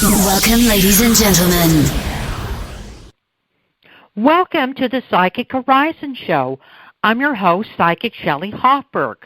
Welcome, ladies and gentlemen. Welcome to the Psychic Horizon Show. I'm your host, Psychic Shelley Hofberg.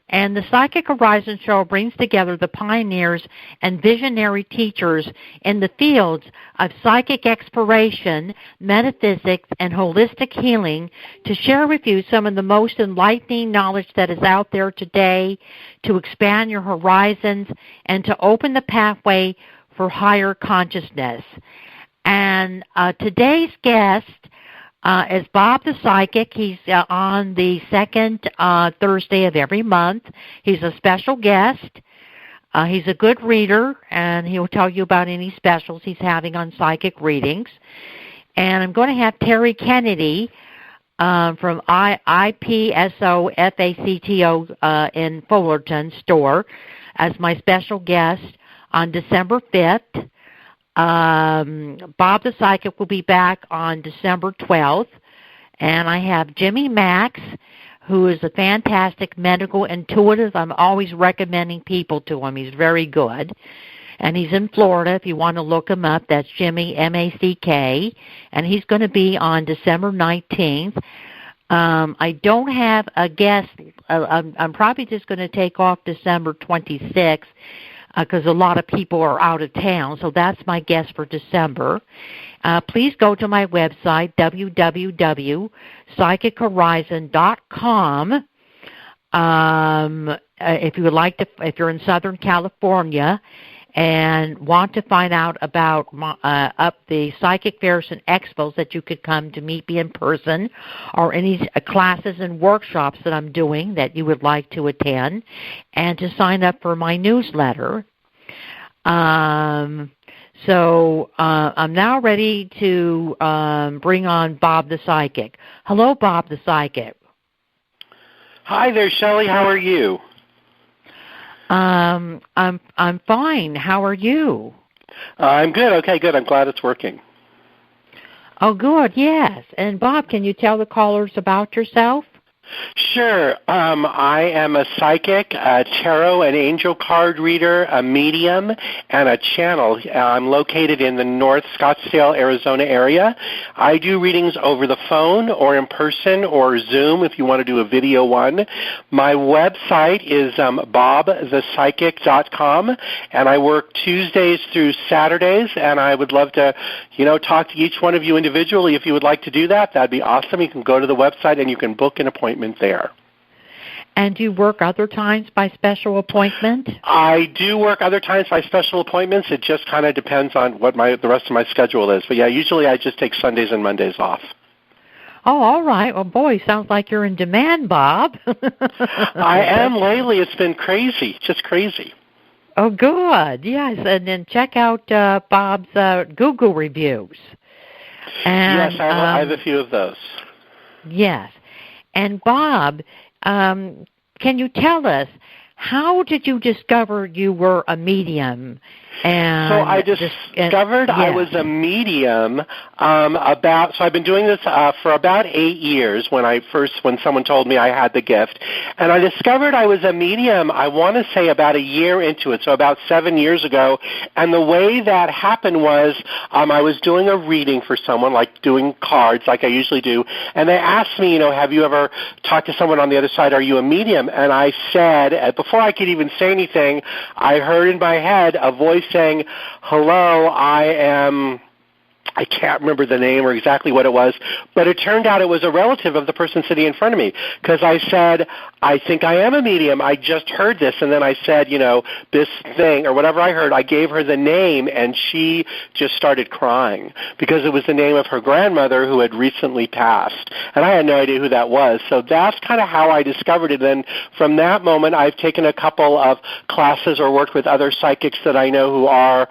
And the Psychic Horizon Show brings together the pioneers and visionary teachers in the fields of psychic exploration, metaphysics, and holistic healing to share with you some of the most enlightening knowledge that is out there today to expand your horizons and to open the pathway for higher consciousness. And today's guest is Bob the Psychic. He's on the second Thursday of every month. He's a special guest. He's a good reader, and he'll tell you about any specials he's having on psychic readings. And I'm going to have Terry Kennedy from IPSO FACTO in Fullerton store as my special guest on December 5th. Bob the Psychic will be back on December 12th, and I have Jimmy Max, who is a fantastic medical intuitive. I'm always recommending people to him. He's very good, and he's in Florida. If you want to look him up, that's Jimmy, M-A-C-K, and he's going to be on December 19th. I don't have a guest. I'm probably just going to take off December 26th. Because a lot of people are out of town, so that's my guess for December. Please go to my website, www.psychichorizon.com. If you would like to, if you're in Southern California and want to find out about the psychic fairs and expos that you could come to meet me in person, or any classes and workshops that I'm doing that you would like to attend, and to sign up for my newsletter. So I'm now ready to bring on Bob the Psychic. Hello, Bob the Psychic. Hi there, Shelley. How are you? I'm fine. How are you? I'm good. Okay, good. I'm glad it's working. Oh, good. Yes. And Bob, can you tell the callers about yourself? Sure. I am a psychic, a tarot and angel card reader, a medium, and a channel. I'm located in the North Scottsdale, Arizona area. I do readings over the phone or in person or Zoom if you want to do a video one. My website is bobthepsychic.com, and I work Tuesdays through Saturdays, and I would love to, talk to each one of you individually. If you would like to do that, that'd be awesome. You can go to the website and you can book an appointment there. And do you work other times by special appointment? I do work other times by special appointments. It just kind of depends on what the rest of my schedule is. But yeah, usually I just take Sundays and Mondays off. Oh, all right. Well, boy, sounds like you're in demand, Bob. I am lately. It's been crazy, just crazy. Oh, good. Yes, and then check out Bob's Google reviews. And, yes, I have a few of those. Yes. And Bob, can you tell us, how did you discover you were a medium? And so I discovered I was a medium so I've been doing this for about 8 years when someone told me I had the gift. And I discovered I was a medium, I want to say about a year into it, so about 7 years ago. And the way that happened was I was doing a reading for someone, like doing cards like I usually do. And they asked me, have you ever talked to someone on the other side, are you a medium? And I said, before I could even say anything, I heard in my head a voice saying, hello, I can't remember the name or exactly what it was, but it turned out it was a relative of the person sitting in front of me, because I said, I think I am a medium. I just heard this. And then I said, this thing or whatever I heard, I gave her the name, and she just started crying because it was the name of her grandmother who had recently passed. And I had no idea who that was. So that's kind of how I discovered it. And from that moment, I've taken a couple of classes or worked with other psychics that I know who are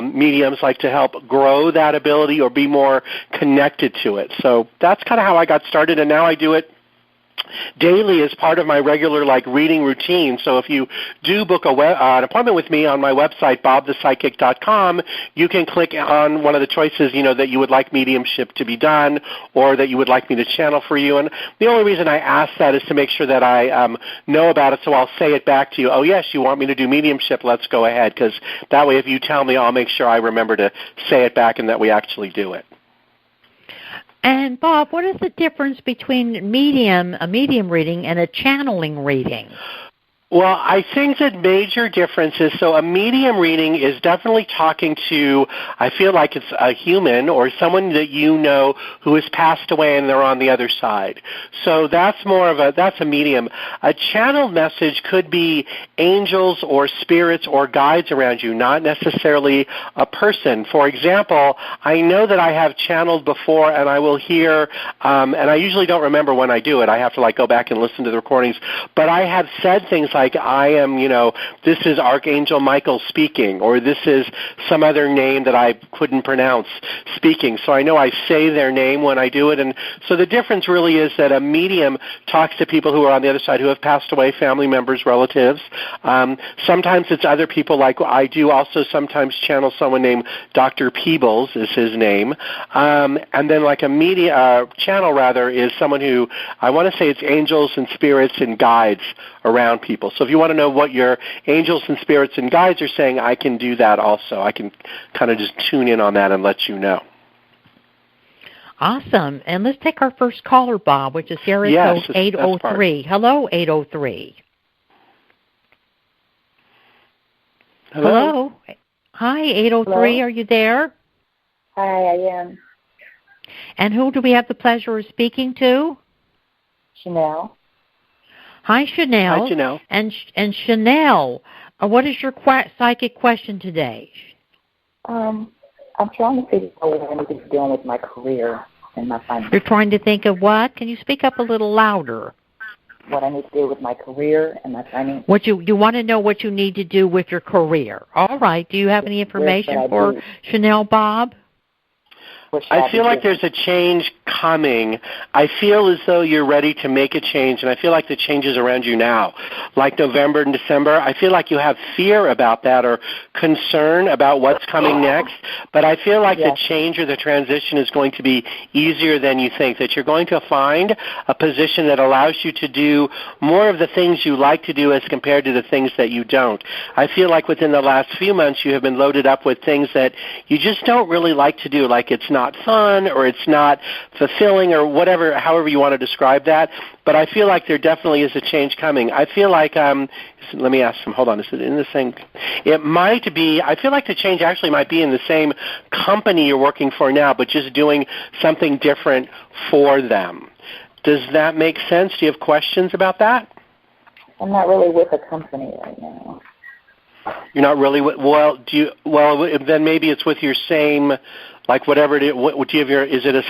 mediums, like to help grow that ability or be more connected to it. So that's kind of how I got started, and now I do it daily as part of my regular reading routine. So if you do book an appointment with me on my website, bobthepsychic.com, you can click on one of the choices, that you would like mediumship to be done or that you would like me to channel for you. And the only reason I ask that is to make sure that I know about it, so I'll say it back to you. Oh, yes, you want me to do mediumship? Let's go ahead, because that way if you tell me, I'll make sure I remember to say it back and that we actually do it. And, Bob, what is the difference between a medium reading and a channeling reading? Well, I think that major difference is, so a medium reading is definitely talking to, I feel like it's a human or someone that you know who has passed away and they're on the other side. So that's a medium. A channeled message could be angels or spirits or guides around you, not necessarily a person. For example, I know that I have channeled before and I will hear, and I usually don't remember when I do it. I have to go back and listen to the recordings. But I have said things like, I am, this is Archangel Michael speaking, or this is some other name that I couldn't pronounce speaking. So I know I say their name when I do it. And so the difference really is that a medium talks to people who are on the other side who have passed away, family members, relatives. Sometimes it's other people, like I do also sometimes channel someone named Dr. Peebles is his name. And then a channel is someone who, I want to say it's angels and spirits and guides around people. So if you want to know what your angels and spirits and guides are saying, I can do that also. I can kind of just tune in on that and let you know. Awesome. And let's take our first caller, Bob, which is area code 803. Hello, 803. Hello. Hi, 803. Hello? Are you there? Hi, I am. And who do we have the pleasure of speaking to? Chanel. Hi, Chanel. Hi, Chanel. And Chanel, what is your psychic question today? I'm trying to figure out what I need to be doing with my career and my finances. You're trying to think of what? Can you speak up a little louder? What I need to do with my career and my finances. What you want to know what you need to do with your career. All right. Do you have any information for Chanel, Bob? I feel like there's a change coming. I feel as though you're ready to make a change, and I feel like the change is around you now. Like November and December, I feel like you have fear about that or concern about what's coming next, but I feel like the change or the transition is going to be easier than you think, that you're going to find a position that allows you to do more of the things you like to do as compared to the things that you don't. I feel like within the last few months you have been loaded up with things that you just don't really like to do, like it's not fun or it's not fulfilling or whatever, however you want to describe that. But I feel like there definitely is a change coming. I feel like, let me ask them, hold on, is it in the same? It might be, I feel like the change actually might be in the same company you're working for now, but just doing something different for them. Does that make sense? Do you have questions about that? I'm not really with a company right now. You're not really with, then maybe it's with your same, like whatever it is. What do you have your, is it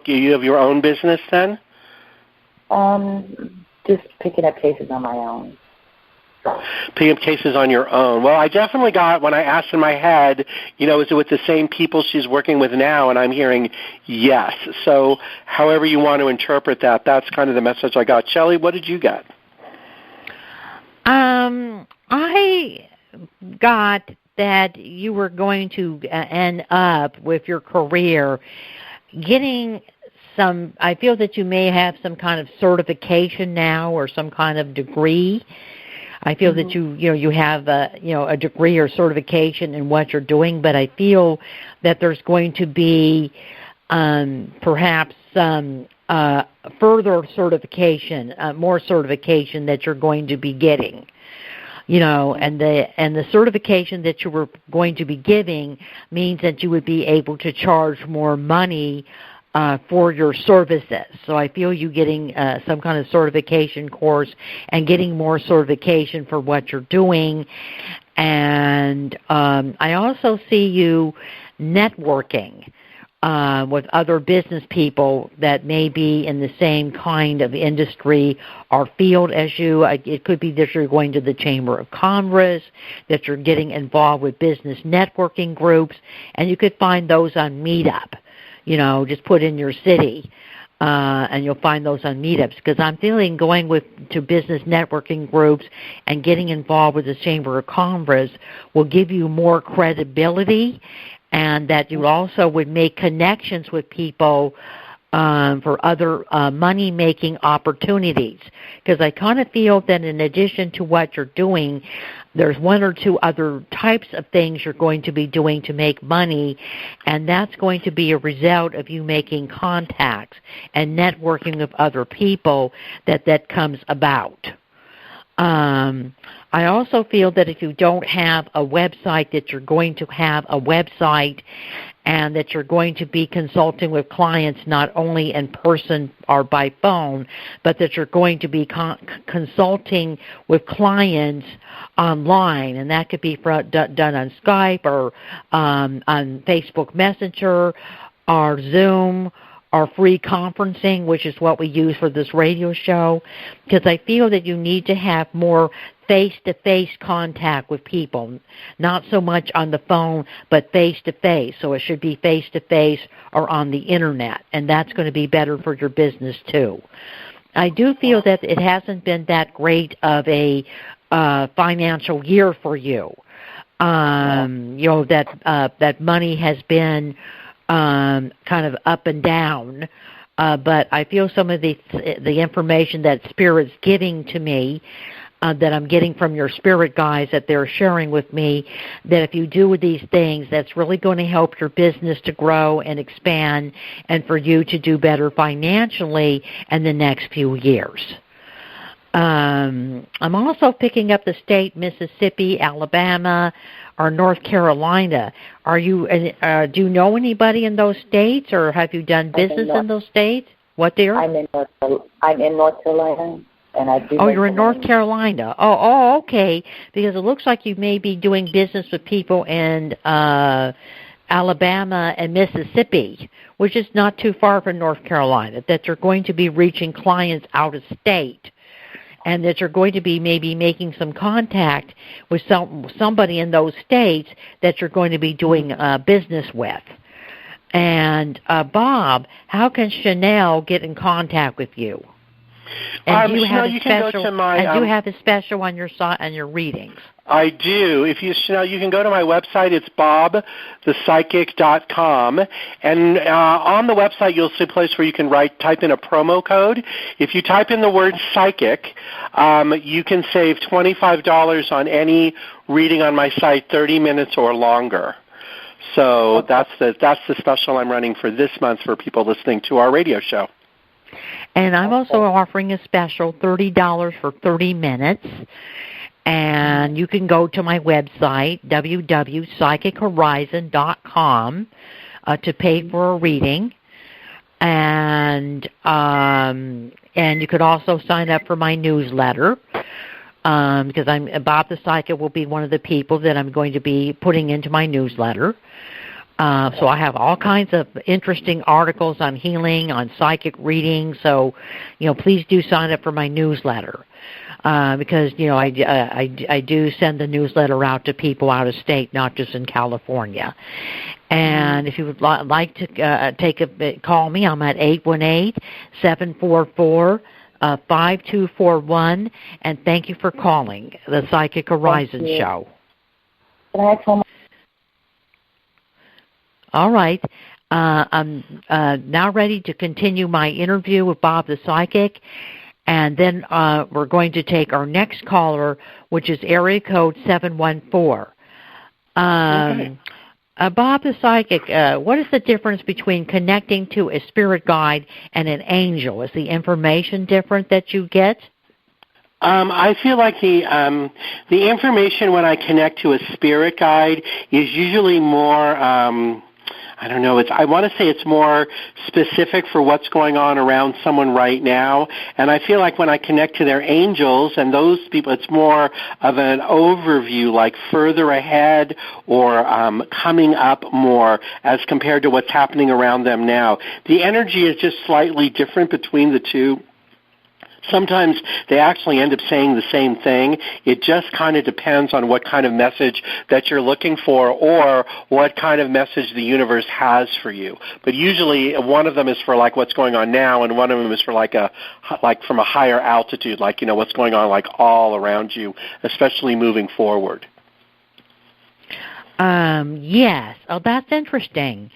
do you have your own business then? Just picking up cases on my own. Picking up cases on your own. Well, I definitely got, when I asked in my head, is it with the same people she's working with now? And I'm hearing yes. So however you want to interpret that, that's kind of the message I got. Shelley, what did you get? I got that you were going to end up with your career getting some, I feel that you may have some kind of certification now or some kind of degree. I feel that you have a degree or certification in what you're doing, but I feel that there's going to be perhaps some further certification, more certification that you're going to be getting. And the certification that you were going to be giving means that you would be able to charge more money for your services. So I feel you getting some kind of certification course and getting more certification for what you're doing. And I also see you networking with other business people that may be in the same kind of industry or field as you. It could be that you're going to the Chamber of Commerce, that you're getting involved with business networking groups, and you could find those on Meetup. Just put in your city. and you'll find those on meetups, because I'm feeling going to business networking groups and getting involved with the Chamber of Commerce will give you more credibility, and that you also would make connections with people for other money-making opportunities. Because I kind of feel that in addition to what you're doing, there's one or two other types of things you're going to be doing to make money, and that's going to be a result of you making contacts and networking with other people that comes about. I also feel that if you don't have a website, that you're going to have a website, and that you're going to be consulting with clients not only in person or by phone, but that you're going to be consulting with clients online, and that could be done on Skype or on Facebook Messenger or Zoom or free conferencing, which is what we use for this radio show, because I feel that you need to have more face-to-face contact with people, not so much on the phone, but face-to-face. So it should be face-to-face or on the Internet, and that's going to be better for your business too. I do feel that it hasn't been that great of a financial year for you. That money has been kind of up and down, but I feel some of the information that Spirit's giving to me, that I'm getting from your spirit guides, that they're sharing with me, that if you do these things, that's really going to help your business to grow and expand, and for you to do better financially in the next few years. I'm also picking up the state Mississippi, Alabama, or North Carolina. Are you? Do you know anybody in those states, or have you done business in those states? What, dear? I'm in North Carolina, and I do. Oh, you're in North Carolina. Oh, okay. Because it looks like you may be doing business with people in Alabama and Mississippi, which is not too far from North Carolina. That you're going to be reaching clients out of state, and that you're going to be maybe making some contact with somebody in those states that you're going to be doing business with. And Bob, how can Chanel get in contact with you? And do you have a special on your readings? I do. Chanel, you can go to my website. It's bobthepsychic.com, and on the website you'll see a place where you can type in a promo code. If you type in the word psychic, you can save $25 on any reading on my site, 30 minutes or longer. So that's the special I'm running for this month for people listening to our radio show. And I'm also offering a special $30 for 30 minutes. And you can go to my website, www.psychichorizon.com, to pay for a reading. And you could also sign up for my newsletter, because Bob the Psychic will be one of the people that I'm going to be putting into my newsletter. So I have all kinds of interesting articles on healing, on psychic reading. So, please do sign up for my newsletter. Because, I do send the newsletter out to people out of state, not just in California. And if you would like to call me, I'm at 818-744-5241. And thank you for calling the Psychic Horizon Show. All right. I'm now ready to continue my interview with Bob the Psychic. And then we're going to take our next caller, which is area code 714. Bob the Psychic, what is the difference between connecting to a spirit guide and an angel? Is the information different that you get? I feel like the information when I connect to a spirit guide is usually more I don't know. I want to say it's more specific for what's going on around someone right now. And I feel like when I connect to their angels and those people, it's more of an overview, like further ahead or coming up more as compared to what's happening around them now. The energy is just slightly different between the two. Sometimes they actually end up saying the same thing. It just kind of depends on what kind of message that you're looking for or what kind of message the universe has for you. But usually one of them is for like what's going on now, and one of them is for like from a higher altitude, like, you know, what's going on like all around you, especially moving forward. Yes. Oh, that's interesting.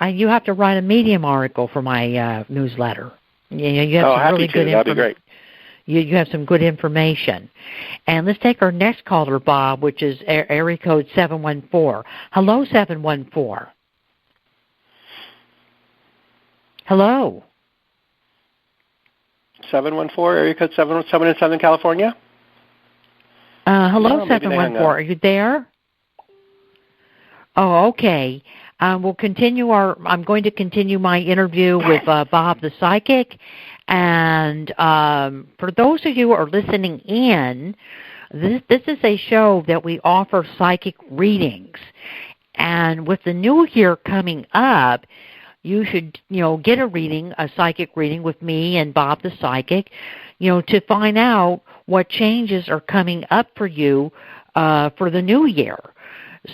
You have to write a Medium article for my newsletter. You have some really good That'd be great. You have some good information. And let's take our next caller, Bob, which is area code 714. Hello, 714. Hello. 714, area code 717 in Southern California? Hello, 714. Are you there? Oh, okay. I'm going to continue my interview with Bob the Psychic. And for those of you who are listening in, this is a show that we offer psychic readings. And with the new year coming up, you should, get a psychic reading with me and Bob the Psychic, to find out what changes are coming up for you for the new year.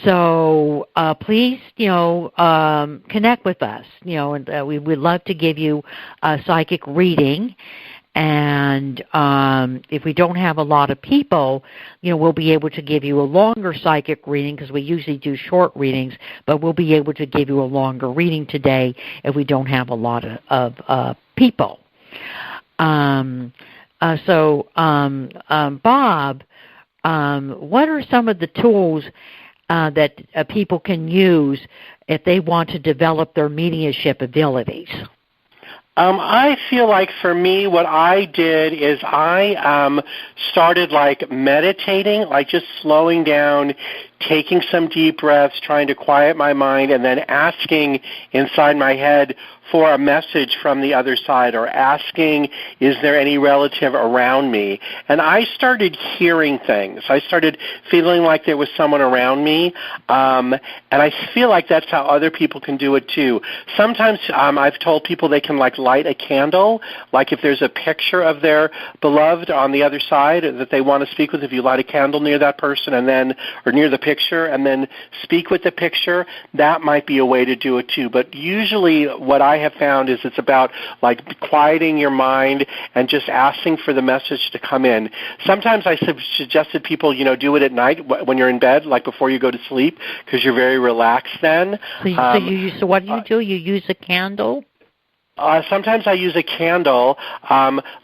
So please, connect with us, and we would love to give you a psychic reading. And if we don't have a lot of people, we'll be able to give you a longer psychic reading because we usually do short readings, but we'll be able to give you a longer reading today if we don't have a lot of people. Bob, what are some of the tools that people can use if they want to develop their mediumship abilities? I feel like for me, what I did is I started like meditating, like just slowing down, taking some deep breaths, trying to quiet my mind, and then asking inside my head for a message from the other side, or asking, is there any relative around me? And I started hearing things. I started feeling like there was someone around me, and I feel like that's how other people can do it too. Sometimes I've told people they can like light a candle, like if there's a picture of their beloved on the other side that they want to speak with, if you light a candle near that person and then, or near the picture, and then speak with the picture, that might be a way to do it too. But usually what I have found is it's about like quieting your mind and just asking for the message to come in. Sometimes I suggested people, do it at night when you're in bed, like before you go to sleep, because you're very relaxed then. So what do? You use a candle? Sometimes I use a candle,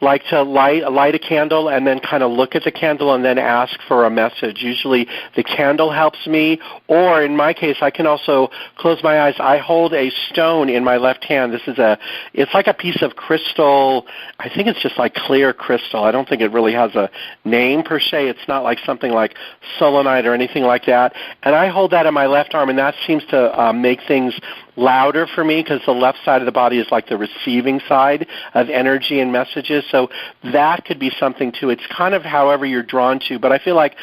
like to light a candle and then kind of look at the candle and then ask for a message. Usually the candle helps me, or in my case, I can also close my eyes. I hold a stone in my left hand. It's like a piece of crystal. I think it's just like clear crystal. I don't think it really has a name per se. It's not like something like selenite or anything like that. And I hold that in my left arm, and that seems to make things louder for me because the left side of the body is like the receiving side of energy and messages. So that could be something too. It's kind of however you're drawn to, but I feel like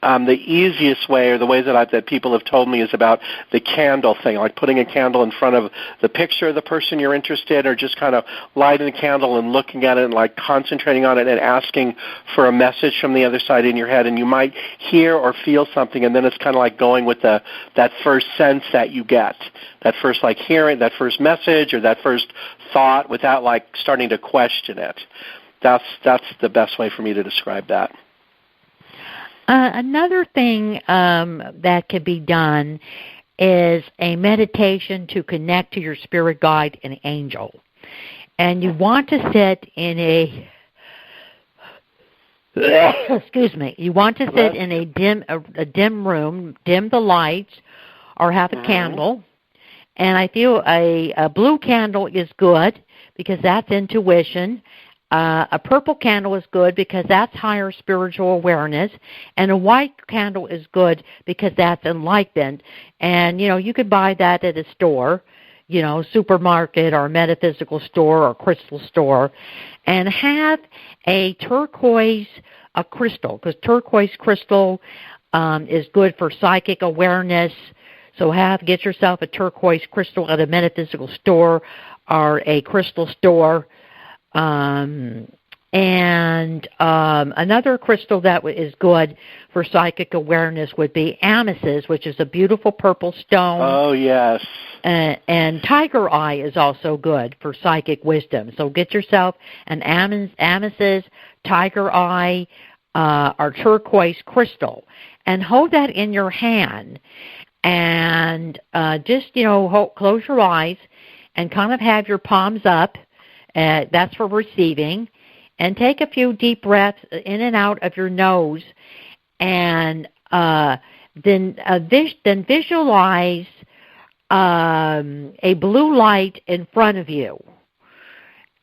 the easiest way, or the way that people have told me, is about the candle thing, like putting a candle in front of the picture of the person you're interested in, or just kind of lighting the candle and looking at it and like concentrating on it and asking for a message from the other side in your head. And you might hear or feel something, and then it's kind of like going with that first sense that you get, that first like hearing, that first message or that first thought, without like starting to question it. That's the best way for me to describe that. Another thing that could be done is a meditation to connect to your spirit guide and angel. And you want to sit in you want to sit in a dim room, dim the lights, or have a candle. And I feel a blue candle is good because that's intuition. A purple candle is good because that's higher spiritual awareness, and a white candle is good because that's enlightenment. And, you could buy that at a store, supermarket or metaphysical store or crystal store, and have a turquoise crystal, because turquoise crystal is good for psychic awareness. So get yourself a turquoise crystal at a metaphysical store or a crystal store. And another crystal that is good for psychic awareness would be amethyst, which is a beautiful purple stone. Oh, yes. And tiger eye is also good for psychic wisdom. So get yourself an amethyst, tiger eye, or turquoise crystal, and hold that in your hand. And just, close your eyes and kind of have your palms up. That's for receiving. And take a few deep breaths in and out of your nose, and then visualize a blue light in front of you,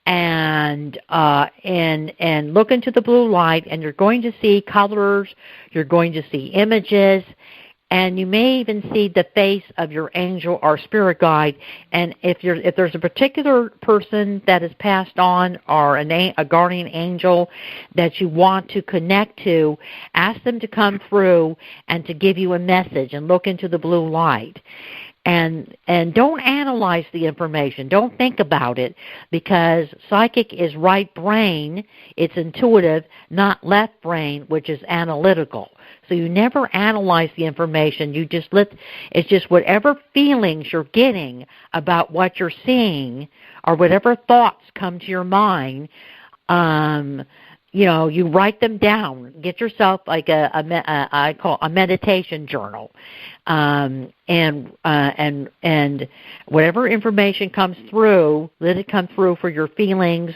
and look into the blue light, and you're going to see colors, you're going to see images, and you may even see the face of your angel or spirit guide. And if there's a particular person that has passed on, or a guardian angel that you want to connect to, ask them to come through and to give you a message, and look into the blue light. And don't analyze the information. Don't think about it, because psychic is right brain. It's intuitive, not left brain, which is analytical. So you never analyze the information. It's just whatever feelings you're getting about what you're seeing, or whatever thoughts come to your mind. You write them down. Get yourself like I call a meditation journal, and whatever information comes through, let it come through for your feelings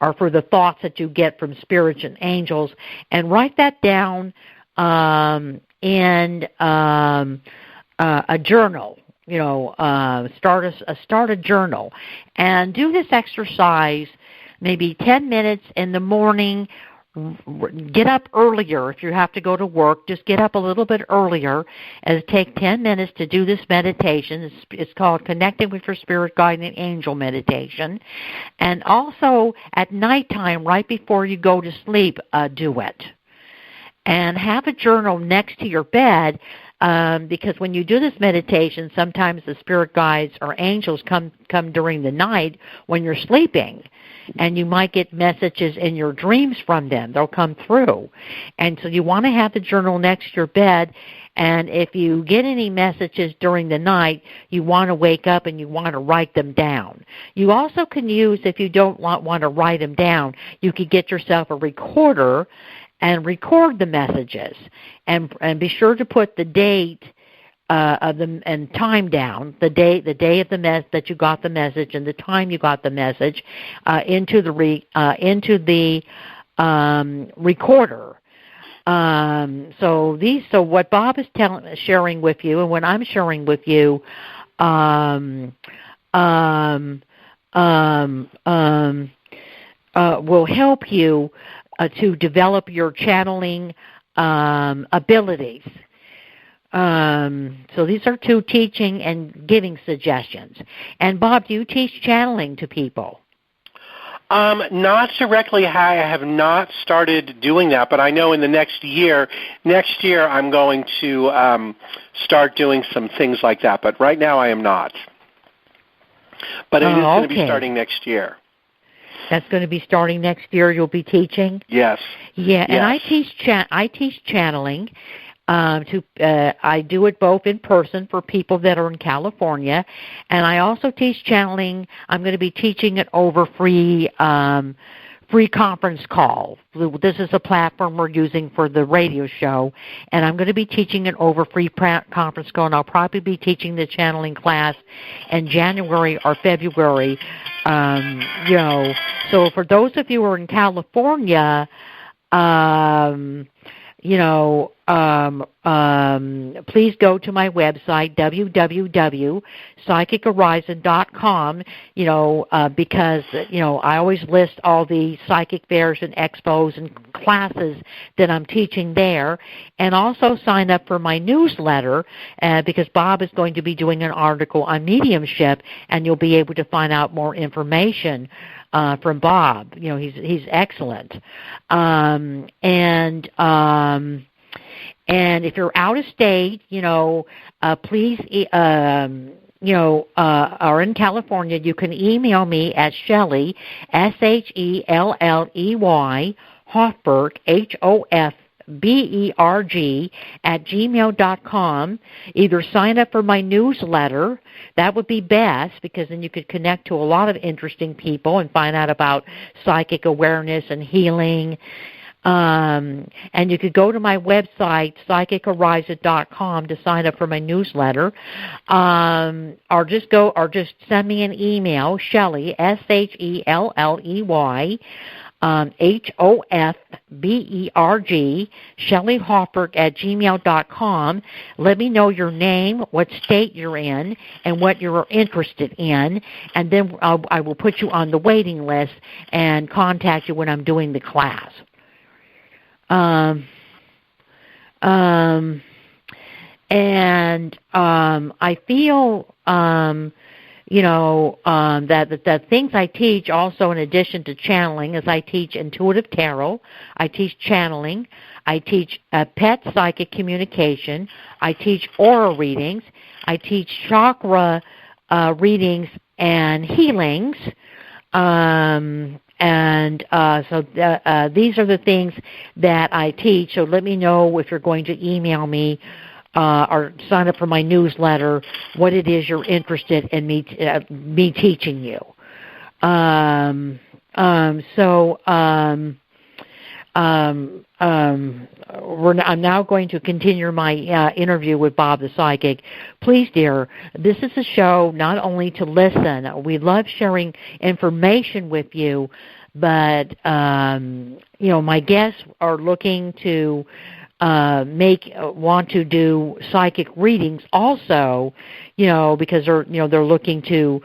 or for the thoughts that you get from spirits and angels, and write that down in a journal. Start a journal, and do this exercise. Maybe 10 minutes in the morning. Get up earlier if you have to go to work. Just get up a little bit earlier, and take 10 minutes to do this meditation. It's called Connecting with Your Spirit Guide and Angel Meditation. And also at nighttime, right before you go to sleep, do it. And have a journal next to your bed, because when you do this meditation, sometimes the spirit guides or angels come during the night when you're sleeping, and you might get messages in your dreams from them. They'll come through. And so you want to have the journal next to your bed, and if you get any messages during the night, you want to wake up and you want to write them down. You also can use, if you don't want to write them down, you could get yourself a recorder and record the messages, and be sure to put the date of them and time down, the day of the that you got the message and the time you got the message into the recorder. So what Bob is sharing with you, and what I'm sharing with you, will help you to develop your channeling abilities. So these are two teaching and giving suggestions. And Bob, do you teach channeling to people? Not directly. I have not started doing that, but I know in the next year I'm going to start doing some things like that. But right now I am not. But it is going to be starting next year. That's going to be starting next year. You'll be teaching? Yes. Yeah, and yes. I teach channeling. I do it both in person for people that are in California, and I also teach channeling. I'm going to be teaching it over free conference call. This is a platform we're using for the radio show, and I'm going to be teaching it over free conference call, and I'll probably be teaching the channeling class in January or February. So for those of you who are in California, please go to my website, www.psychichorizon.com, because, I always list all the psychic fairs and expos and classes that I'm teaching there, and also sign up for my newsletter, because Bob is going to be doing an article on mediumship, and you'll be able to find out more information from Bob. He's excellent. And if you're out of state, please are in California, you can email me at Shelley, Shelley, Hofberg, Hofberg, @gmail.com. Either sign up for my newsletter. That would be best, because then you could connect to a lot of interesting people and find out about psychic awareness and healing. And you could go to my website, psychichorizon.com, to sign up for my newsletter. Or just send me an email, Shelley, Shelley, Hofberg, Shelley Hofberg @gmail.com. Let me know your name, what state you're in, and what you're interested in, and then I will put you on the waiting list and contact you when I'm doing the class. I feel that the things I teach also, in addition to channeling, is I teach intuitive tarot, I teach channeling, I teach pet psychic communication, I teach aura readings, I teach chakra readings and healings, so these are the things that I teach. So let me know if you're going to email me or sign up for my newsletter, what it is you're interested in me teaching you. I'm now going to continue my interview with Bob the Psychic. Please, dear, this is a show not only to listen. We love sharing information with you, but my guests are looking to want to do psychic readings also, because they're looking to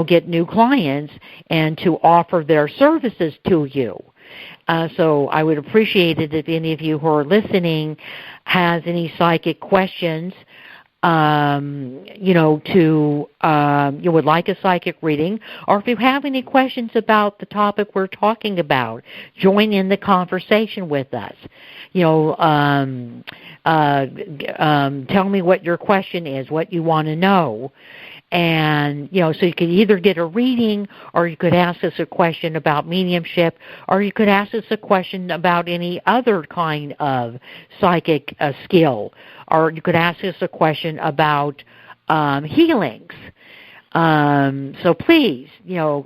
get new clients and to offer their services to you. So I would appreciate it if any of you who are listening has any psychic questions, you would like a psychic reading, or if you have any questions about the topic we're talking about, join in the conversation with us. Tell me what your question is, what you want to know. And, so you could either get a reading, or you could ask us a question about mediumship, or you could ask us a question about any other kind of psychic skill, or you could ask us a question about healings. So please,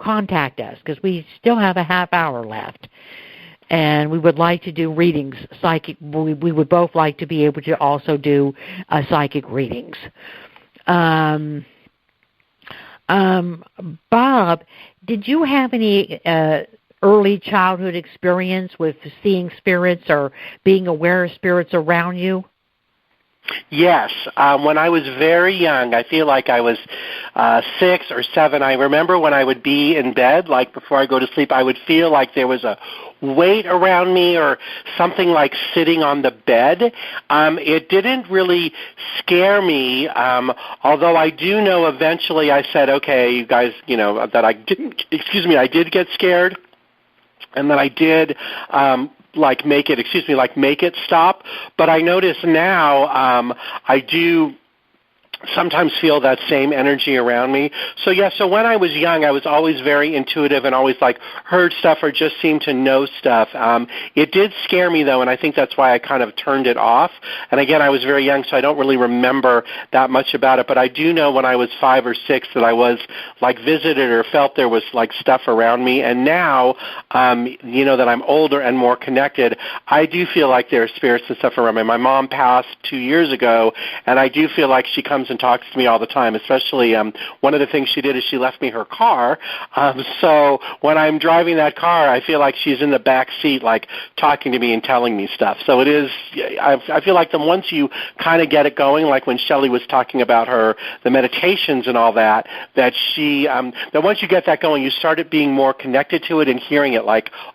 contact us, because we still have a half hour left. And we would like to do readings, psychic. We would both like to be able to also do psychic readings. Bob, did you have any early childhood experience with seeing spirits or being aware of spirits around you? Yes. When I was very young, I feel like I was 6 or 7, I remember when I would be in bed, like before I go to sleep, I would feel like there was a weight around me or something like sitting on the bed. It didn't really scare me, although I do know eventually I said, okay, you guys, that I did get scared, and that I did make it stop. But I notice now I do sometimes feel that same energy around me. So when I was young, I was always very intuitive and always heard stuff or just seemed to know stuff. It did scare me though, and I think that's why I kind of turned it off. And again, I was very young, so I don't really remember that much about it. But I do know when I was 5 or 6 that I was visited or felt there was stuff around me. And now, that I'm older and more connected, I do feel like there are spirits and stuff around me. My mom passed 2 years ago, and I do feel like she comes and talks to me all the time, especially one of the things she did is she left me her car. So when I'm driving that car, I feel like she's in the back seat, talking to me and telling me stuff. So it is, I feel like once you kind of get it going, like when Shelley was talking about the meditations and all that that once you get that going, you start being more connected to it and hearing it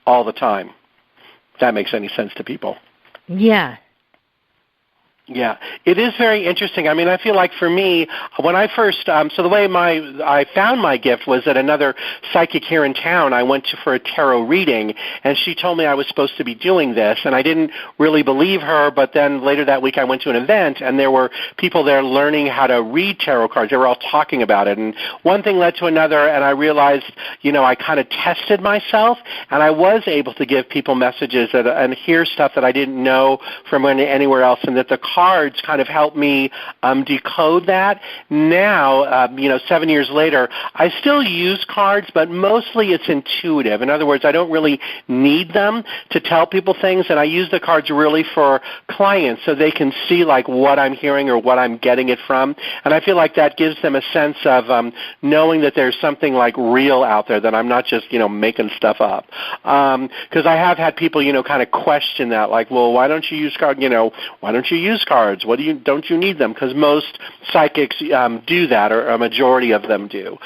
all the time. If that makes any sense to people. Yeah. Yeah, it is very interesting. I mean, I feel like for me, when I first, so the way I found my gift was at another psychic here in town. I went for a tarot reading, and she told me I was supposed to be doing this, and I didn't really believe her, but then later that week I went to an event, and there were people there learning how to read tarot cards. They were all talking about it, and one thing led to another, and I realized, I kind of tested myself, and I was able to give people messages and hear stuff that I didn't know from anywhere else, and that the cards kind of helped me decode that. Now, 7 years later, I still use cards, but mostly it's intuitive. In other words, I don't really need them to tell people things, and I use the cards really for clients so they can see like what I'm hearing or what I'm getting it from. And I feel like that gives them a sense of knowing that there's something like real out there, that I'm not just, making stuff up. Because I have had people, kind of question that, like, well, why don't you use cards? Why don't you use cards? Don't you need them? Because most psychics do that, or a majority of them do.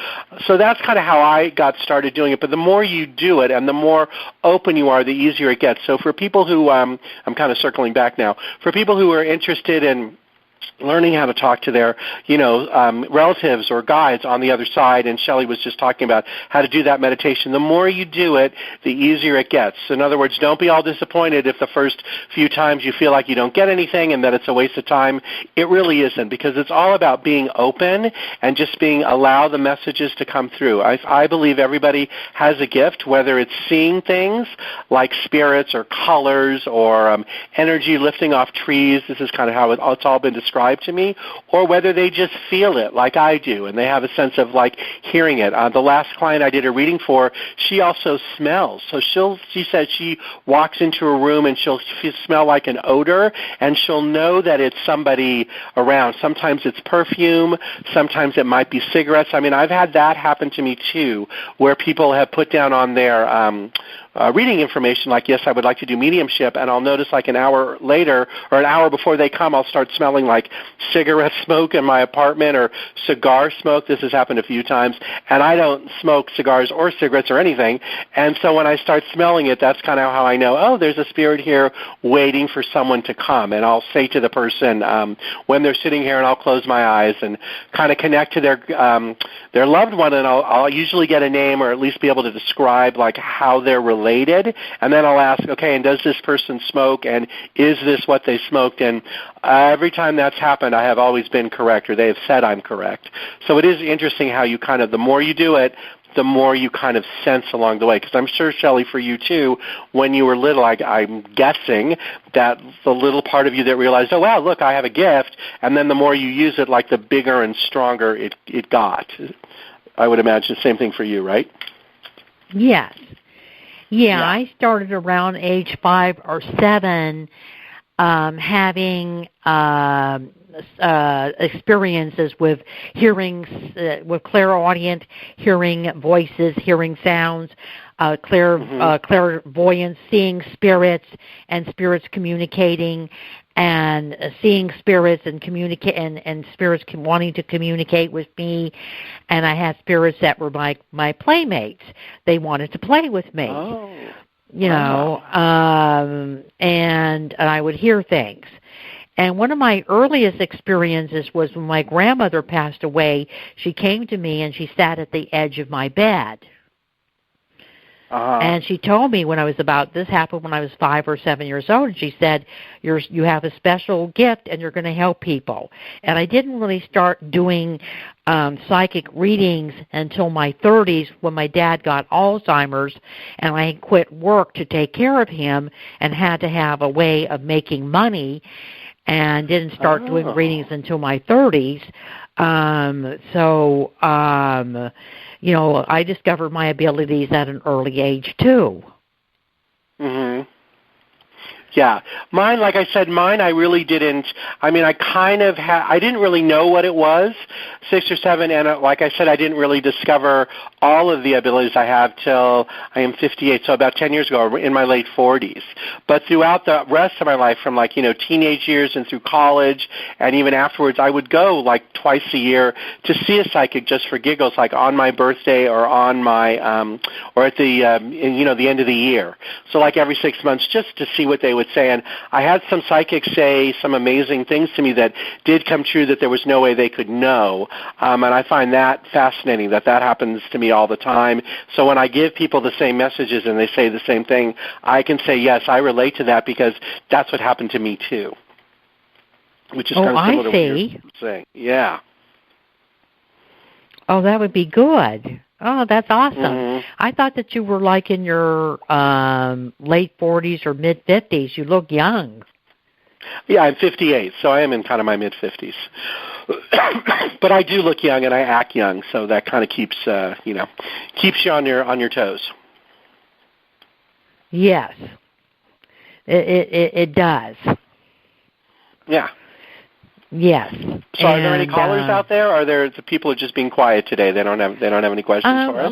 So that's kind of how I got started doing it. But the more you do it and the more open you are, the easier it gets. So for people who, I'm kind of circling back now, for people who are interested in learning how to talk to their, relatives or guides on the other side, and Shelley was just talking about how to do that meditation. The more you do it, the easier it gets. In other words, don't be all disappointed if the first few times you feel like you don't get anything and that it's a waste of time. It really isn't, because it's all about being open and just allow the messages to come through. I believe everybody has a gift, whether it's seeing things like spirits or colors or energy lifting off trees. This is kind of how it's all been described to me, or whether they just feel it like I do, and they have a sense of like hearing it. The last client I did a reading for, she also smells. So she said she walks into a room and she'll smell like an odor, and she'll know that it's somebody around. Sometimes it's perfume, sometimes it might be cigarettes. I mean, I've had that happen to me too, where people have put down on their reading information like, yes, I would like to do mediumship, and I'll notice like an hour later or an hour before they come, I'll start smelling like cigarette smoke in my apartment or cigar smoke. This has happened a few times, and I don't smoke cigars or cigarettes or anything, and so when I start smelling it, that's kind of how I know, oh, there's a spirit here waiting for someone to come. And I'll say to the person when they're sitting here, and I'll close my eyes and kind of connect to their loved one, and I'll usually get a name or at least be able to describe like how they're related, and then I'll ask, okay, and does this person smoke, and is this what they smoked? And every time that's happened, I have always been correct, or they have said I'm correct. So it is interesting how you kind of, the more you do it, the more you kind of sense along the way. Because I'm sure, Shelley, for you too, when you were little, I'm guessing that the little part of you that realized, oh, wow, look, I have a gift, and then the more you use it, like the bigger and stronger it got. I would imagine the same thing for you, right? Yes. Yeah, I started around age 5 or 7 having experiences with hearing, with clairaudient, hearing voices, hearing sounds, clairvoyance, seeing spirits and spirits communicating, and seeing spirits and communicate, and spirits wanting to communicate with me. And I had spirits that were like my playmates. They wanted to play with me. Oh. And I would hear things. And one of my earliest experiences was when my grandmother passed away. She came to me and she sat at the edge of my bed. And she told me this happened when I was 5 or 7 years old, and she said, you have a special gift and you're going to help people. And I didn't really start doing psychic readings until my 30s, when my dad got Alzheimer's, and I quit work to take care of him and had to have a way of making money, and didn't start doing readings until my 30s. I discovered my abilities at an early age, too. Mm-hmm. Yeah. Mine, like I said, I really didn't. I mean, I didn't really know what it was, 6 or 7, and like I said, I didn't really discover all of the abilities I have till I am 58, so about 10 years ago, in my late 40s. But throughout the rest of my life, from teenage years and through college, and even afterwards, I would go like twice a year to see a psychic just for giggles, like on my birthday or on my, or at the, the end of the year. So like every 6 months, just to see what they would it's saying, I had some psychics say some amazing things to me that did come true that there was no way they could know. And I find that fascinating, that happens to me all the time. So when I give people the same messages and they say the same thing, I can say, yes, I relate to that because that's what happened to me too. Which is kind of similar to what you're saying. Yeah. Oh, that would be good. Oh, that's awesome. Mm-hmm. I thought that you were like in your late 40s or mid-50s. You look young. Yeah, I'm 58, so I am in kind of my mid-50s. But I do look young and I act young, so that kind of keeps you on your toes. Yes. It does. Yeah. Yes. So, are there any callers out there? Or are there the people are just being quiet today? They don't have any questions for us.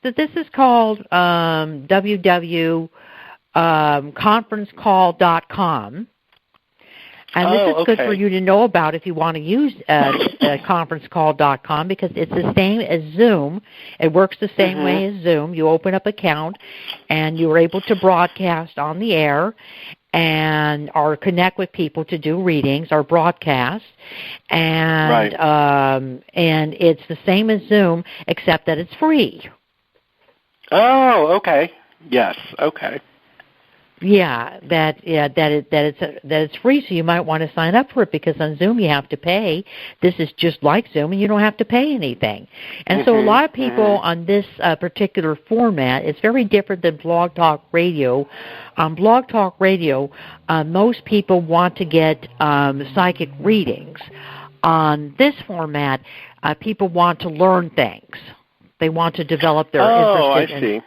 This is called www.conferencecall.com. And this is good for you to know about if you want to use conferencecall.com, because it's the same as Zoom. It works the same way as Zoom. You open up an account, and you're able to broadcast on the air or connect with people to do readings or broadcasts. And and it's the same as Zoom, except that it's free. Oh, okay. Yes, okay. Yeah, that it's free, so you might want to sign up for it, because on Zoom you have to pay. This is just like Zoom, and you don't have to pay anything. And so a lot of people on this particular format, it's very different than Blog Talk Radio. On Blog Talk Radio, most people want to get psychic readings. On this format, people want to learn things. They want to develop their interest.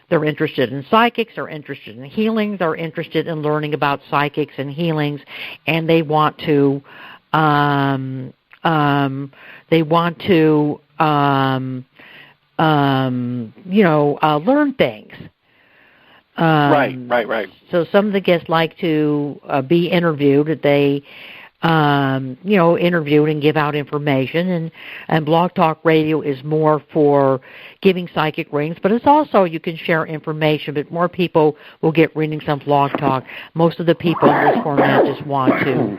They're interested in psychics, they're interested in healing, they're interested in learning about psychics and healings, and they want to learn things. Right. So some of the guests like to be interviewed. They interviewed and give out information, and Blog Talk Radio is more for giving psychic readings, but it's also, you can share information, but more people will get readings on Blog Talk. Most of the people in this format just want to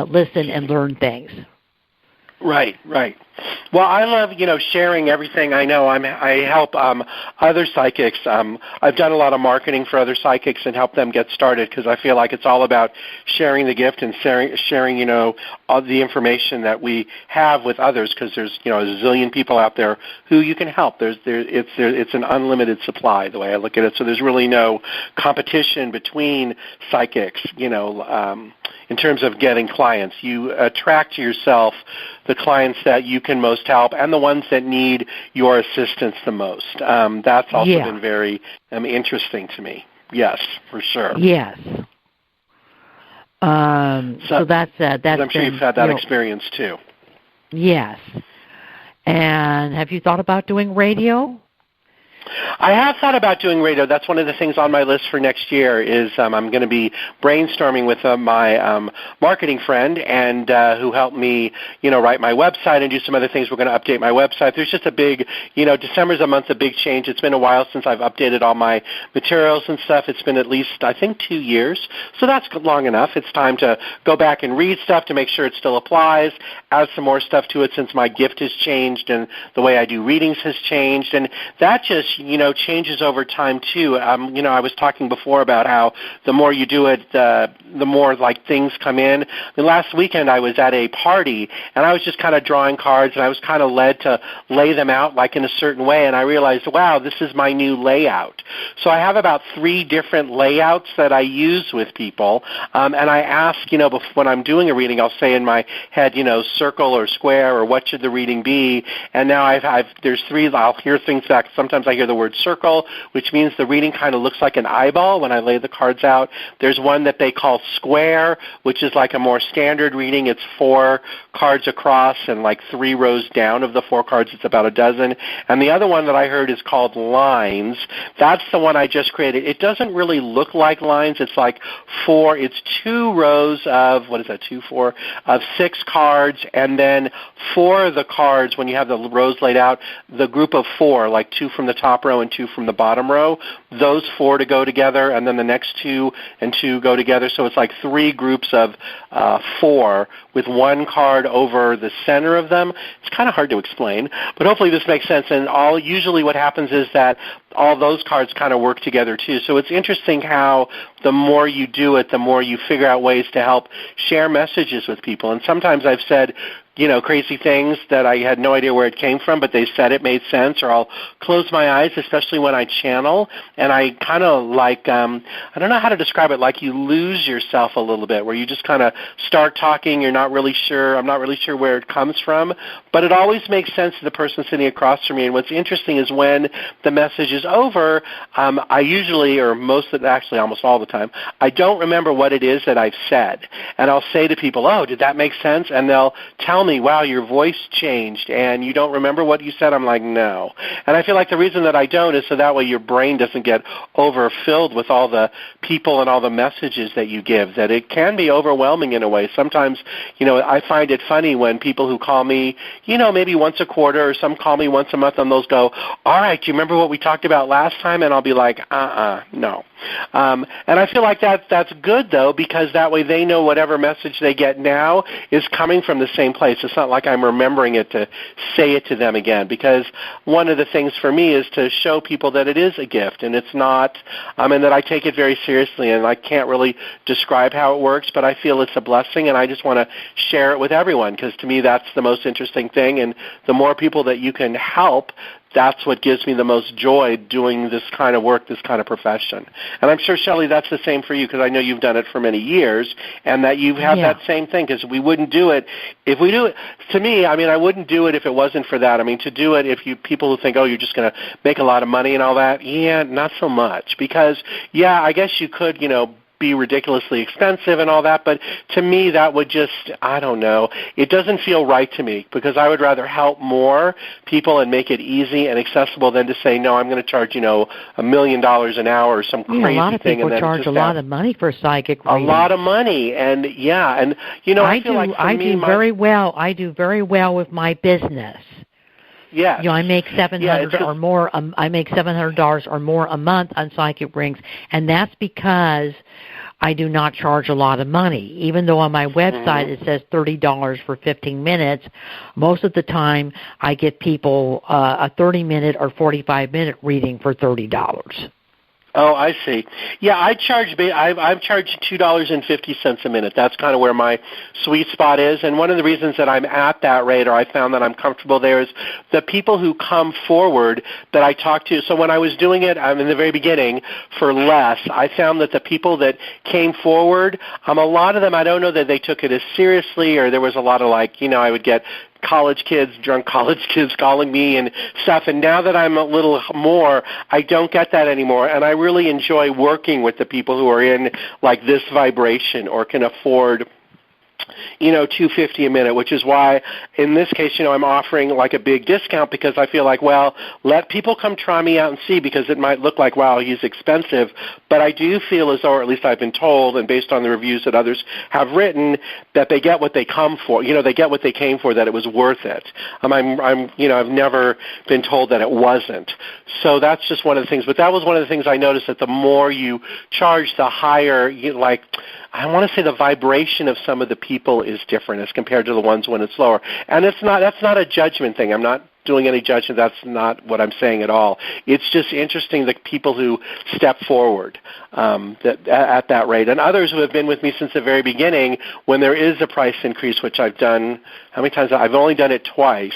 listen and learn things. Right. Well, I love, sharing everything I know. I help other psychics. I've done a lot of marketing for other psychics and help them get started, because I feel like it's all about sharing the gift and sharing all the information that we have with others, because there's, a zillion people out there who you can help. It's an unlimited supply, the way I look at it. So there's really no competition between psychics, in terms of getting clients. You attract to yourself the clients that you can most help and the ones that need your assistance the most. That's also been very interesting to me. Yes, for sure. Yes. So that's I'm sure you've had that experience too. Yes. And have you thought about doing radio? I have thought about doing radio. That's one of the things on my list for next year. Is I'm going to be brainstorming with my marketing friend, and who helped me, write my website and do some other things. We're going to update my website. There's just a big, December's a month of big change. It's been a while since I've updated all my materials and stuff. It's been at least, I think, 2 years. So that's long enough. It's time to go back and read stuff to make sure it still applies, add some more stuff to it since my gift has changed and the way I do readings has changed. And that just, changes over time too. I was talking before about how the more you do it, the more like things come in. Last weekend I was at a party and I was just kind of drawing cards, and I was kind of led to lay them out like in a certain way, and I realized, wow, this is my new layout. So I have about 3 different layouts that I use with people, and I ask, when I'm doing a reading, I'll say in my head, circle or square, or what should the reading be, and now there's 3, I'll hear things back. Sometimes I hear the word circle, which means the reading kind of looks like an eyeball when I lay the cards out. There's one that they call square, which is like a more standard reading. It's 4 cards across and like 3 rows down of the 4 cards. It's about a dozen. And the other one that I heard is called lines. That's the one I just created. It doesn't really look like lines. It's like 4. It's 2 rows of, what is that, 2, 4, of 6 cards, and then 4 of the cards, when you have the rows laid out, the group of 4, like 2 from the top row and 2 from the bottom row, those 4 to go together, and then the next 2 and 2 go together. So it's like 3 groups of 4 with 1 card over the center of them. It's kind of hard to explain, but hopefully this makes sense. And usually what happens is that all those cards kind of work together too. So it's interesting how the more you do it, the more you figure out ways to help share messages with people. And sometimes I've said, crazy things that I had no idea where it came from, but they said it made sense, or I'll close my eyes, especially when I channel, and I kind of like, I don't know how to describe it, like you lose yourself a little bit, where you just kind of start talking, you're not really sure, I'm not really sure where it comes from, but it always makes sense to the person sitting across from me. And what's interesting is when the message is over, I usually, or almost all the time, I don't remember what it is that I've said. And I'll say to people, oh, did that make sense? And they'll tell me, wow, your voice changed, and you don't remember what you said? I'm like, no. And I feel like the reason that I don't is so that way your brain doesn't get overfilled with all the people and all the messages that you give, that it can be overwhelming in a way. Sometimes, I find it funny when people who call me, maybe once a quarter, or some call me once a month, and those go, all right, do you remember what we talked about last time? And I'll be like, no. And I feel like that's good, though, because that way they know whatever message they get now is coming from the same place. It's not like I'm remembering it to say it to them again, because one of the things for me is to show people that it is a gift, and it's not, and that I take it very seriously, and I can't really describe how it works, but I feel it's a blessing, and I just want to share it with everyone, because to me that's the most interesting thing, and the more people that you can help, that's what gives me the most joy doing this kind of work, this kind of profession. And I'm sure, Shelley, that's the same for you, because I know you've done it for many years, and that you have that same thing, because we wouldn't do it if we do it. To me, I wouldn't do it if it wasn't for that. To do it if people who think, oh, you're just going to make a lot of money and all that, not so much. Because, I guess you could, be ridiculously expensive and all that, but to me that would just, I don't know, it doesn't feel right to me, because I would rather help more people and make it easy and accessible than to say, no, I'm going to charge, $1 million an hour or some crazy thing. A lot of people charge a lot of money for psychic readings. A lot of money, and I feel like for me, I do very well with my business. Yes. I make $700 or more. I make $700 or more a month on psychic rings, and that's because I do not charge a lot of money. Even though on my website it says $30 for 15 minutes, most of the time I get people a 30-minute or 45-minute reading for $30. Oh, I see. Yeah, I've charged $2.50 a minute. That's kind of where my sweet spot is. And one of the reasons that I'm at that rate, or I found that I'm comfortable there, is the people who come forward that I talk to. So when I was doing it in the very beginning for less, I found that the people that came forward, a lot of them, I don't know that they took it as seriously, or there was a lot of I would get drunk college kids calling me and stuff. And now that I'm a little more, I don't get that anymore. And I really enjoy working with the people who are in this vibration or can afford $2.50 a minute, which is why in this case, I'm offering a big discount, because I feel like, well, let people come try me out and see, because it might look like, wow, he's expensive, but I do feel as though, or at least I've been told, and based on the reviews that others have written, that they get what they come for. They get what they came for, that it was worth it. I've never been told that it wasn't. So that's just one of the things. But that was one of the things I noticed, that the more you charge, the higher, I want to say the vibration of some of the people is different as compared to the ones when it's lower. And that's not a judgment thing. I'm not doing any judgment. That's not what I'm saying at all. It's just interesting, the people who step forward at that rate. And others who have been with me since the very beginning, when there is a price increase, which I've done, how many times? I've only done it twice.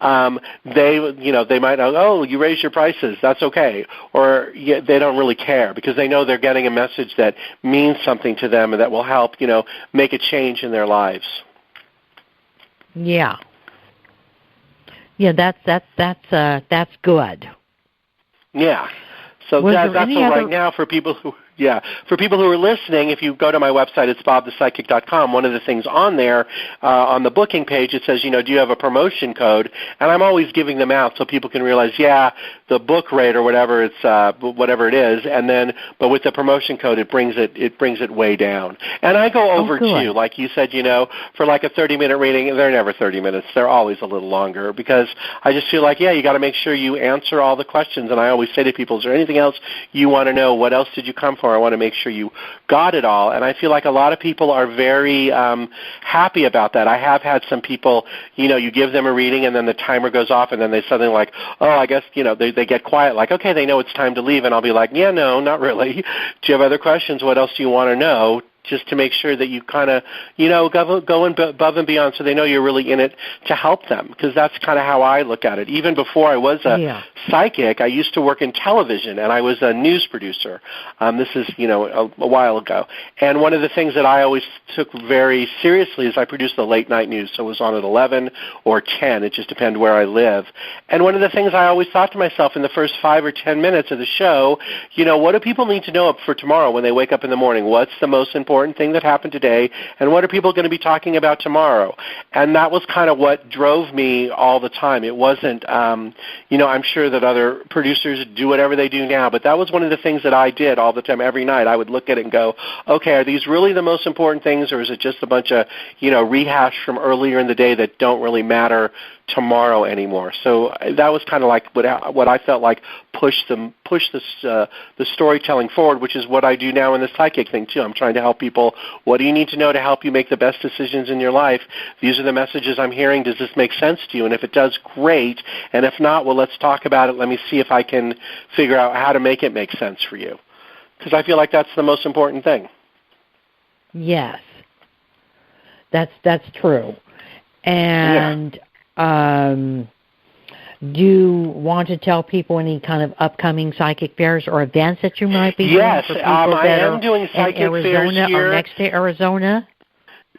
They might know, oh, you raised your prices, that's okay. Or they don't really care, because they know they're getting a message that means something to them and that will help, make a change in their lives. Yeah. Yeah, that's good. Yeah. So that's right now for people who, Yeah. For people who are listening, if you go to my website, it's bobthepsychic.com, one of the things on there, on the booking page, it says, do you have a promotion code? And I'm always giving them out so people can realize, the book rate or whatever whatever it is, and then, but with the promotion code, it brings it way down. And I go over too, like you said, for like a 30-minute reading, they're never 30 minutes. They're always a little longer because I just feel like, you got to make sure you answer all the questions. And I always say to people, is there anything else you want to know? What else did you come for? I want to make sure you got it all. And I feel like a lot of people are very happy about that. I have had some people, you give them a reading and then the timer goes off and then they suddenly like, I guess, they get quiet, like, okay, they know it's time to leave. And I'll be like, no, not really. Do you have other questions? What else do you want to know? Just to make sure that you kind of, go above and beyond so they know you're really in it to help them, because that's kind of how I look at it. Even before I was a psychic, I used to work in television, and I was a news producer. This is, a while ago. And one of the things that I always took very seriously is I produced the late-night news, so it was on at 11 or 10. It just depends where I live. And one of the things I always thought to myself in the first 5 or 10 minutes of the show, what do people need to know for tomorrow when they wake up in the morning? What's the most important thing that happened today, and what are people going to be talking about tomorrow? And that was kind of what drove me all the time. It wasn't, I'm sure that other producers do whatever they do now, but that was one of the things that I did all the time. Every night I would look at it and go, okay, are these really the most important things, or is it just a bunch of, rehash from earlier in the day that don't really matter tomorrow anymore? So that was kind of like what I felt like pushed the storytelling forward, which is what I do now in the psychic thing too. I'm trying to help people. What do you need to know to help you make the best decisions in your life? These are the messages I'm hearing. Does this make sense to you? And if it does, great. And if not, well, let's talk about it. Let me see if I can figure out how to make it make sense for you, because I feel like that's the most important thing. Yes, that's true. And do you want to tell people any kind of upcoming psychic fairs or events that you might be doing? Yes, I am doing psychic fairs here. Or next to Arizona?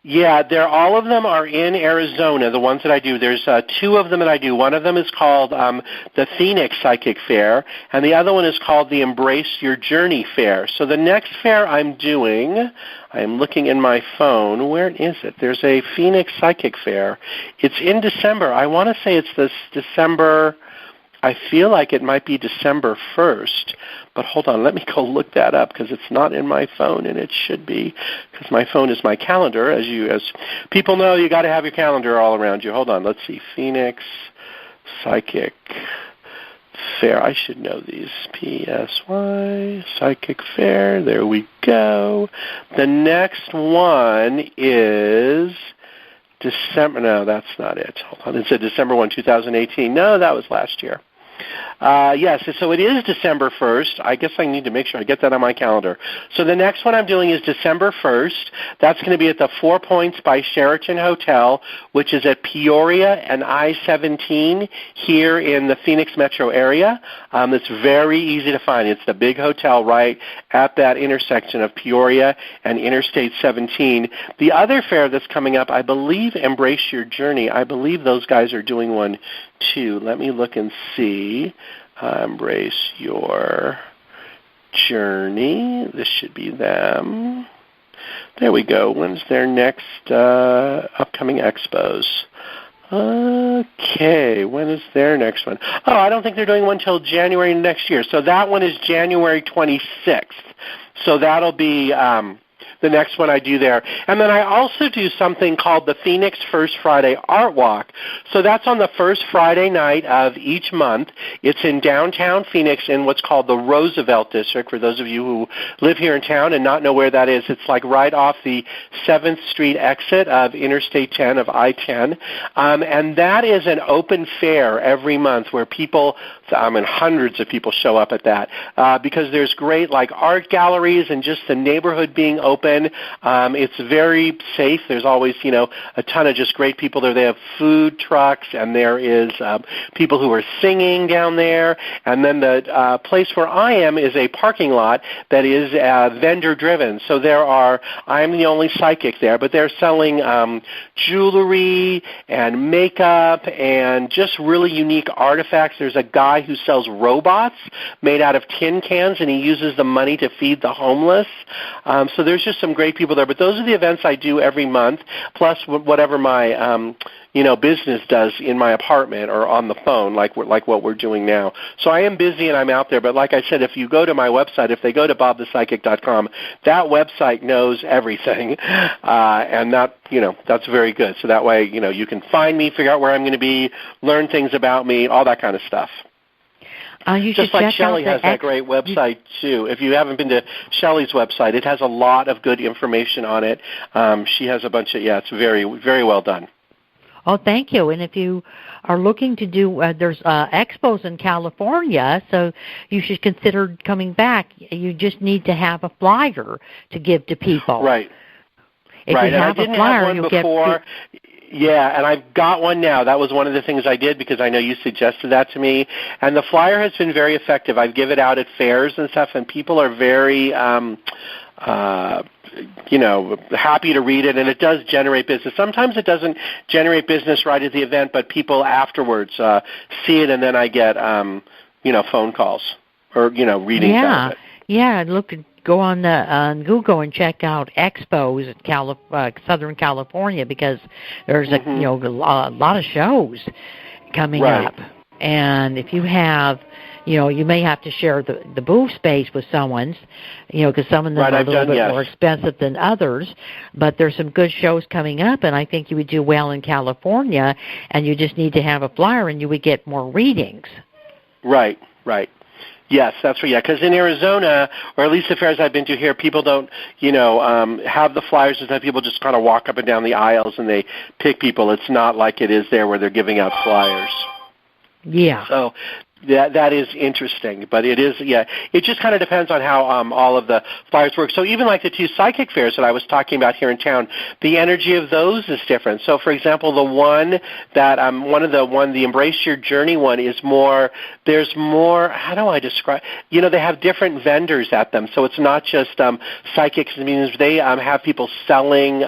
Yeah, all of them are in Arizona, the ones that I do. There's 2 of them that I do. One of them is called the Phoenix Psychic Fair, and the other one is called the Embrace Your Journey Fair. So the next fair I'm doing, I'm looking in my phone. Where is it? There's a Phoenix Psychic Fair. It's in December. I want to say it's this December. I feel like it might be December 1st, but hold on, let me go look that up because it's not in my phone, and it should be, because my phone is my calendar. As people know, you got to have your calendar all around you. Hold on, let's see, Phoenix Psychic Fair. I should know these. PSY Psychic Fair. There we go. The next one is December. No, that's not it. Hold on. It said December 1, 2018. No, that was last year. Yes, so it is December 1st. I guess I need to make sure I get that on my calendar. So the next one I'm doing is December 1st. That's going to be at the 4 Points by Sheraton Hotel, which is at Peoria and I-17 here in the Phoenix metro area. It's very easy to find. It's the big hotel right at that intersection of Peoria and Interstate 17. The other fair that's coming up, I believe Embrace Your Journey. I believe those guys are doing one too. Let me look and see. Embrace Your Journey. This should be them. There we go. When's their next upcoming expos? Okay, when is their next one? Oh, I don't think they're doing one until January next year. So that one is January 26th. So that'll be the next one I do there. And then I also do something called the Phoenix First Friday Art Walk. So that's on the first Friday night of each month. It's in downtown Phoenix in what's called the Roosevelt District. For those of you who live here in town and not know where that is, it's like right off the 7th Street exit of Interstate 10 of I-10. And that is an open fair every month where people, hundreds of people show up at that because there's great like art galleries and just the neighborhood being open open. It's very safe. There's always, a ton of just great people there. They have food trucks, and there is people who are singing down there. And then the place where I am is a parking lot that is vendor-driven. So I'm the only psychic there, but they're selling jewelry and makeup and just really unique artifacts. There's a guy who sells robots made out of tin cans, and he uses the money to feed the homeless. So there's just some great people there. But those are the events I do every month, plus whatever my business does in my apartment or on the phone, like what we're doing now. So I am busy and I'm out there. But like I said, if you go to my website, if they go to bobthepsychic.com, that website knows everything, and that's very good. So that way, you can find me, figure out where I'm going to be, learn things about me, all that kind of stuff. Just like Shelley has that great website, too. If you haven't been to Shelley's website, it has a lot of good information on it. She has a bunch of, it's very, very well done. Oh, thank you. And if you are looking to do, there's expos in California, so you should consider coming back. You just need to have a flyer to give to people. Right. If you have a flyer, you'll get... Yeah, and I've got one now. That was one of the things I did because I know you suggested that to me. And the flyer has been very effective. I've given it out at fairs and stuff, and people are very happy to read it, and it does generate business. Sometimes it doesn't generate business right at the event, but people afterwards see it, and then I get, phone calls or, readings out of it. Yeah, go on Google and check out expos in Southern California because there's a lot of shows coming up. And if you have, you may have to share the booth space with someone's, because some of them are a little bit more expensive than others. But there's some good shows coming up, and I think you would do well in California, and you just need to have a flyer, and you would get more readings. Right. Yes, that's right. Yeah, because in Arizona, or at least the fairs I've been to here, people don't, have the flyers and stuff. People just kind of walk up and down the aisles and they pick people. It's not like it is there where they're giving out flyers. Yeah. So that is interesting, but it is, it just kind of depends on how all of the flyers work. So even like the two psychic fairs that I was talking about here in town, the energy of those is different. So for example, the one that, the Embrace Your Journey one is more, there's more, how do I describe, they have different vendors at them. So it's not just psychics and mediums. They have people selling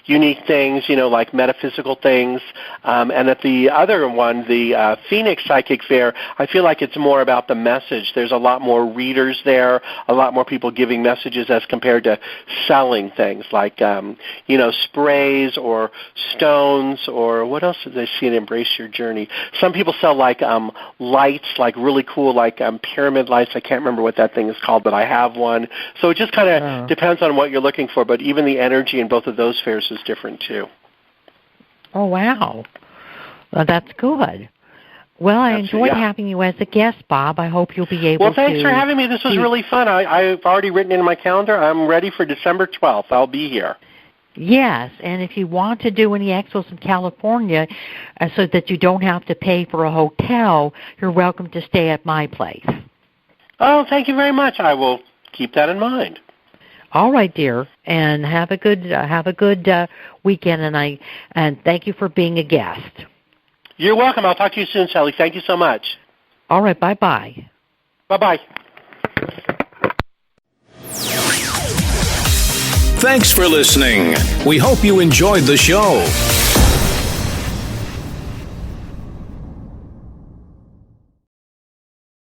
unique things, like metaphysical things. And at the other one, the Phoenix Psychic Fair, I feel like it's more about the message. There's a lot more readers there, a lot more people giving messages as compared to selling things like, sprays or stones or what else did I see in Embrace Your Journey? Some people sell like lights, like really cool, like pyramid lights. I can't remember what that thing is called, but I have one. So it just kind of depends on what you're looking for, but even the energy in both of those fairs is different too. Oh, wow. Well, that's good. Well, I enjoyed having you as a guest, Bob. I hope you'll be able to... Well, thanks for having me. This was really fun. I've already written in my calendar. I'm ready for December 12th. I'll be here. Yes, and if you want to do any expos in California so that you don't have to pay for a hotel, you're welcome to stay at my place. Oh, thank you very much. I will keep that in mind. All right, dear, and have a good weekend, and thank you for being a guest. You're welcome. I'll talk to you soon, Shelley. Thank you so much. All right, bye-bye. Bye-bye. Thanks for listening. We hope you enjoyed the show.